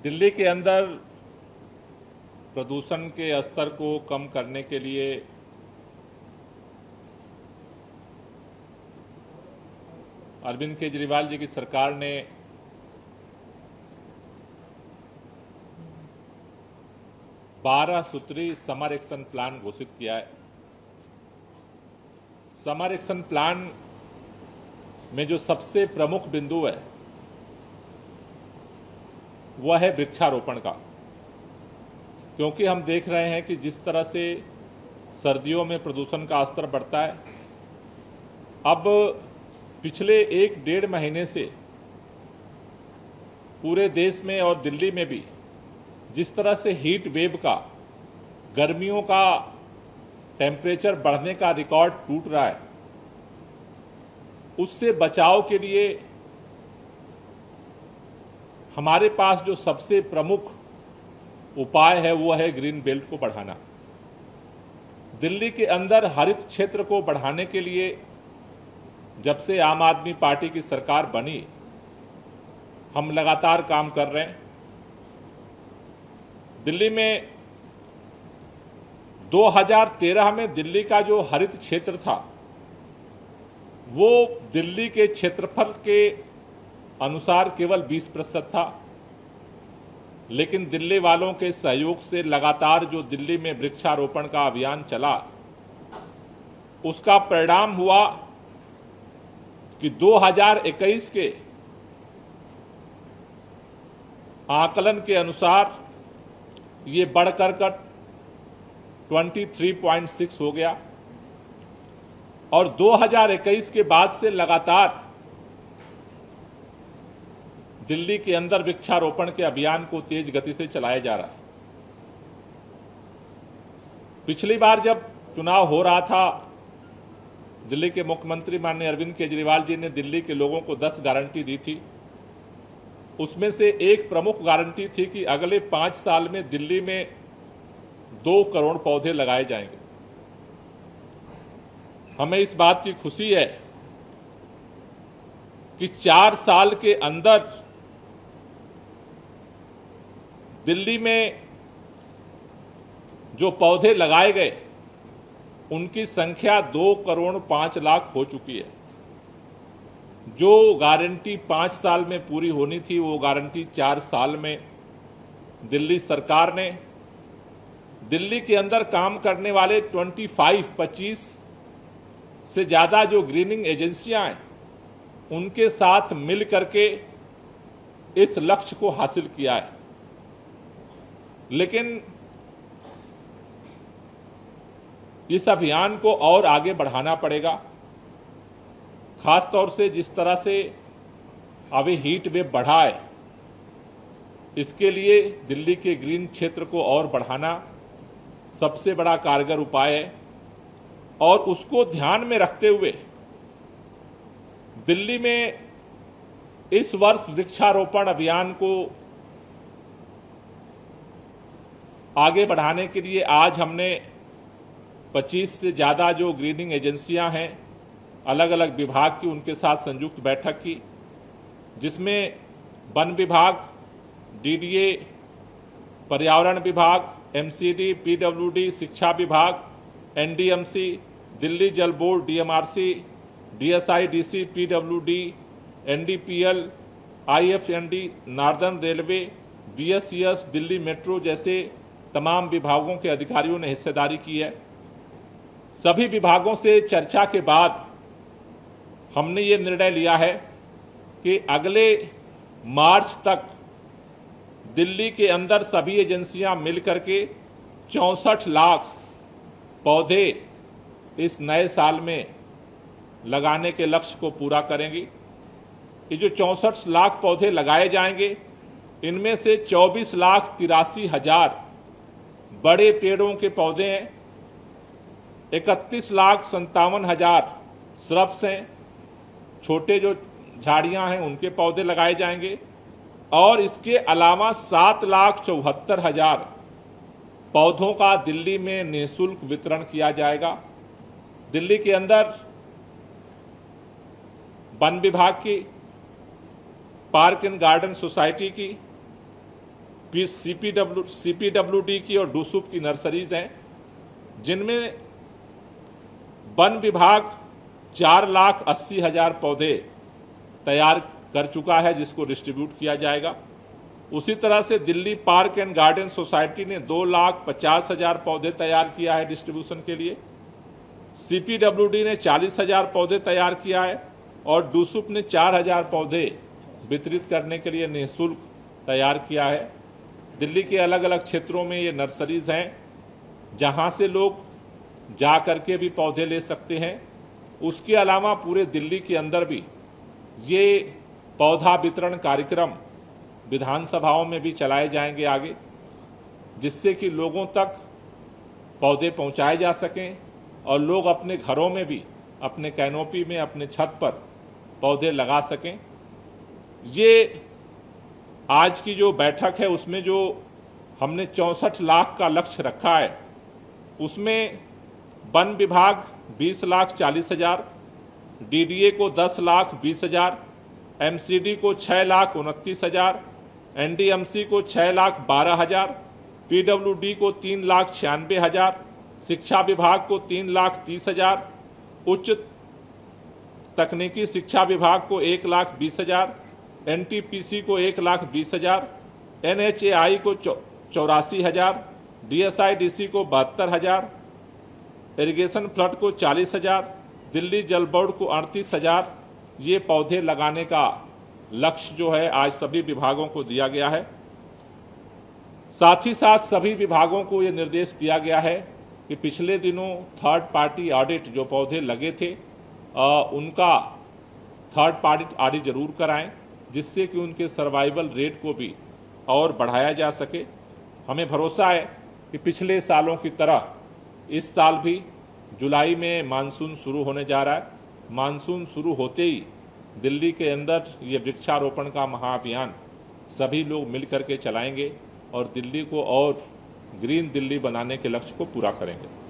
दिल्ली के अंदर प्रदूषण के स्तर को कम करने के लिए अरविंद केजरीवाल जी की सरकार ने बारह सूत्री समर एक्शन प्लान घोषित किया है। समर एक्शन प्लान में जो सबसे प्रमुख बिंदु है वह है वृक्षारोपण का, क्योंकि हम देख रहे हैं कि जिस तरह से सर्दियों में प्रदूषण का स्तर बढ़ता है, अब पिछले 1-1.5 महीने से पूरे देश में और दिल्ली में भी जिस तरह से हीट वेव का, गर्मियों का टेम्परेचर बढ़ने का रिकॉर्ड टूट रहा है, उससे बचाव के लिए हमारे पास जो सबसे प्रमुख उपाय है वो है ग्रीन बेल्ट को बढ़ाना। दिल्ली के अंदर हरित क्षेत्र को बढ़ाने के लिए जब से आम आदमी पार्टी की सरकार बनी, हम लगातार काम कर रहे हैं। दिल्ली में 2013 में दिल्ली का जो हरित क्षेत्र था वो दिल्ली के क्षेत्रफल के अनुसार केवल 20% था, लेकिन दिल्ली वालों के सहयोग से लगातार जो दिल्ली में वृक्षारोपण का अभियान चला, उसका परिणाम हुआ कि 2021 के आकलन के अनुसार ये बढ़कर 23.6 हो गया और 2021 के बाद से लगातार दिल्ली के अंदर वृक्षारोपण के अभियान को तेज गति से चलाया जा रहा है। पिछली बार जब चुनाव हो रहा था, दिल्ली के मुख्यमंत्री माननीय अरविंद केजरीवाल जी ने दिल्ली के लोगों को 10 गारंटी दी थी। उसमें से एक प्रमुख गारंटी थी कि अगले 5 साल में दिल्ली में 2 करोड़ पौधे लगाए जाएंगे। हमें इस बात की खुशी है कि 4 साल के अंदर दिल्ली में जो पौधे लगाए गए उनकी संख्या 2 करोड़ 5 लाख हो चुकी है। जो गारंटी 5 साल में पूरी होनी थी वो गारंटी 4 साल में दिल्ली सरकार ने दिल्ली के अंदर काम करने वाले 25 से ज़्यादा जो ग्रीनिंग एजेंसियां हैं उनके साथ मिल करके इस लक्ष्य को हासिल किया है। लेकिन इस अभियान को और आगे बढ़ाना पड़ेगा, खास तौर से जिस तरह से अभी हीट वेव बढ़ा है, इसके लिए दिल्ली के ग्रीन क्षेत्र को और बढ़ाना सबसे बड़ा कारगर उपाय है और उसको ध्यान में रखते हुए दिल्ली में इस वर्ष वृक्षारोपण अभियान को आगे बढ़ाने के लिए आज हमने 25 से ज़्यादा जो ग्रीनिंग एजेंसियां हैं अलग अलग विभाग की, उनके साथ संयुक्त बैठक की, जिसमें वन विभाग, डीडीए, पर्यावरण विभाग, एमसीडी, पीडब्ल्यूडी, शिक्षा विभाग, NDMC, Delhi Jal Board, DMRC, DSIDC, PWD, NDPL, IFND, Northern Railway, BSES, Delhi Metro जैसे तमाम विभागों के अधिकारियों ने हिस्सेदारी की है। सभी विभागों से चर्चा के बाद हमने ये निर्णय लिया है कि अगले मार्च तक दिल्ली के अंदर सभी एजेंसियां मिलकर के 64 लाख पौधे इस नए साल में लगाने के लक्ष्य को पूरा करेंगी। ये जो 64 लाख पौधे लगाए जाएंगे, इनमें से 24,83,000 बड़े पेड़ों के पौधे हैं, 31,57,000 श्रब्स हैं, छोटे जो झाड़ियां हैं उनके पौधे लगाए जाएंगे और इसके अलावा 7,74,000 पौधों का दिल्ली में निःशुल्क वितरण किया जाएगा। दिल्ली के अंदर वन विभाग की, पार्क एंड गार्डन सोसाइटी की सीपीडब्ल्यूडी की और डूसुप की नर्सरीज हैं, जिनमें वन विभाग 4,80,000 पौधे तैयार कर चुका है, जिसको डिस्ट्रीब्यूट किया जाएगा। उसी तरह से Delhi park and garden society ने 2,50,000 पौधे तैयार किया है डिस्ट्रीब्यूशन के लिए। सीपीडब्ल्यूडी ने 40,000 पौधे तैयार किया है और डूसुप ने 4,000 पौधे वितरित करने के लिए निःशुल्क तैयार किया है। दिल्ली के अलग अलग क्षेत्रों में ये नर्सरीज हैं, जहां से लोग जा करके भी पौधे ले सकते हैं। उसके अलावा पूरे दिल्ली के अंदर भी ये पौधा वितरण कार्यक्रम विधानसभाओं में भी चलाए जाएंगे आगे, जिससे कि लोगों तक पौधे पहुंचाए जा सकें और लोग अपने घरों में भी, अपने कैनोपी में, अपने छत पर पौधे लगा सकें। ये आज की जो बैठक है उसमें जो हमने 64 लाख का लक्ष्य रखा है, उसमें वन विभाग 20,40,000, डीडीए को 10,20,000, एमसीडी को 6,29,000, एनडीएमसी को 6,12,000, पीडब्ल्यूडी को 3,96,000, शिक्षा विभाग को 3,30,000, उच्च तकनीकी शिक्षा विभाग को 1,20,000, एनटीपीसी को 1,20,000, एनएचएआई को 84,000, डीएसआईडीसी को 72,000, इरिगेशन फ्लड को 40,000, दिल्ली जल बोर्ड को 38,000 ये पौधे लगाने का लक्ष्य जो है आज सभी विभागों को दिया गया है। साथ ही साथ सभी विभागों को ये निर्देश दिया गया है कि पिछले दिनों थर्ड पार्टी ऑडिट जो पौधे लगे थे उनका थर्ड पार्टी ऑडिट जरूर कराएं, जिससे कि उनके सर्वाइवल रेट को भी और बढ़ाया जा सके। हमें भरोसा है कि पिछले सालों की तरह इस साल भी जुलाई में मानसून शुरू होने जा रहा है। मानसून शुरू होते ही दिल्ली के अंदर ये वृक्षारोपण का महाअभियान सभी लोग मिलकर के चलाएंगे और दिल्ली को और ग्रीन दिल्ली बनाने के लक्ष्य को पूरा करेंगे।